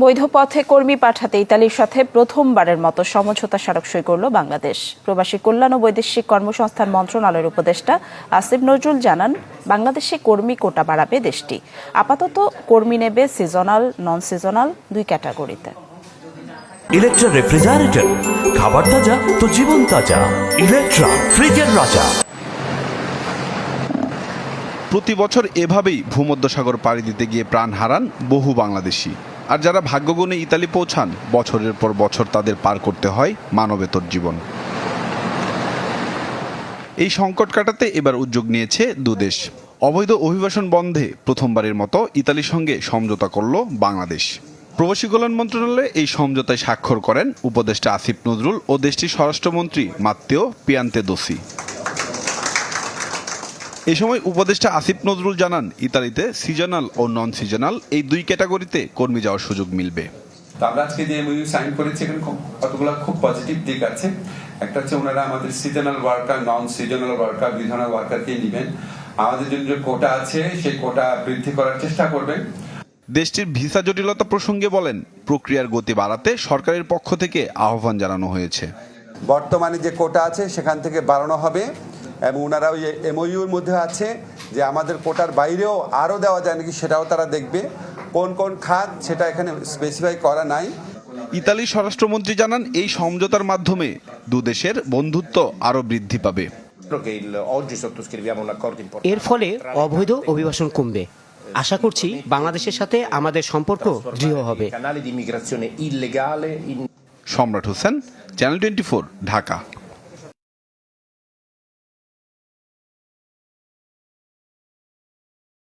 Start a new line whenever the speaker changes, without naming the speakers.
বৈধ পথে কর্মী পাঠাতে ইতালির সাথে প্রথমবারের মতো সমঝোতা স্মারক সই করল বাংলাদেশ। প্রবাসী কল্যাণ ও বৈদেশিক কর্মসংস্থান মন্ত্রণালয়ের উপদেষ্টা আসিফ নজরুল জানান, বাংলাদেশে কর্মী কোটা বাড়াবে দেশটি। আপাতত কর্মী নেবে সিজনাল, নন সিজনাল দুই ক্যাটাগরিতে।
ইলেকট্রা রেফ্রিজারেটর, খাবার তাজা তো জীবন তাজা। ইলেকট্রা, ফ্রিজের রাজা।
প্রতি বছর এভাবেই ভূমধ্যসাগর পাড়ি দিতে গিয়ে প্রাণ হারান বহু বাংলাদেশি। আর যারা ভাগ্যগুণে ইতালি পৌঁছান, বছরের পর বছর তাদের পার করতে হয় মানবেতর জীবন। এই সংকট কাটাতে এবার উদ্যোগ নিয়েছে দুদেশ। অবৈধ অভিবাসন বন্ধে প্রথমবারের মতো ইতালির সঙ্গে সমঝোতা করল বাংলাদেশ। প্রবাসী কল্যাণ মন্ত্রণালয়ে এই সমঝোতায় স্বাক্ষর করেন উপদেষ্টা আসিফ নজরুল ও দেশটির স্বরাষ্ট্রমন্ত্রী মাত্তেও পিয়ান্তেদোসি। এই সময় উপদেষ্টা আসিফ নজরুল জানান, ইতালিতে সিজনাল ও নন সিজনাল এই দুই ক্যাটাগরিতে কর্মী যাওয়ার সুযোগ মিলবে।
তো আমরা আজকে যে এমওইউ সাইন করেছি, এখানে কতগুলো খুব পজিটিভ দিক আছে। একটা হচ্ছে ওনারা আমাদের seasonal worker, non seasonal worker, দুই ধরনের ওয়ার্কারকেই নেবেন। আমাদের জন্য যে কোটা আছে সেই কোটা বৃদ্ধি করার চেষ্টা করবেন।
দেশটির ভিসা জটিলতা প্রসঙ্গে বলেন, প্রক্রিয়ার গতি বাড়াতে সরকারের পক্ষ থেকে আহ্বান জানানো হয়েছে।
বর্তমানে যে কোটা আছে সেখান থেকে বাড়ানো হবে এবং ওনারা ওই এমওইউর মধ্যে আছে যে আমাদের কোটার বাইরেও আরও দেওয়া যায় নাকি সেটাও তারা দেখবে। কোন কোন খাত সেটা এখানে স্পেসিফাই করা নাই।
ইতালির স্বরাষ্ট্রমন্ত্রী জানান, এই সমঝোতার মাধ্যমে দুদেশের বন্ধুত্ব আরও বৃদ্ধি পাবে।
এর ফলে অবৈধ অভিবাসন কমবে। আশা করছি বাংলাদেশের সাথে আমাদের সম্পর্ক দৃঢ় হবে।
সম্রাট হোসেন, চ্যানেল 24, ঢাকা।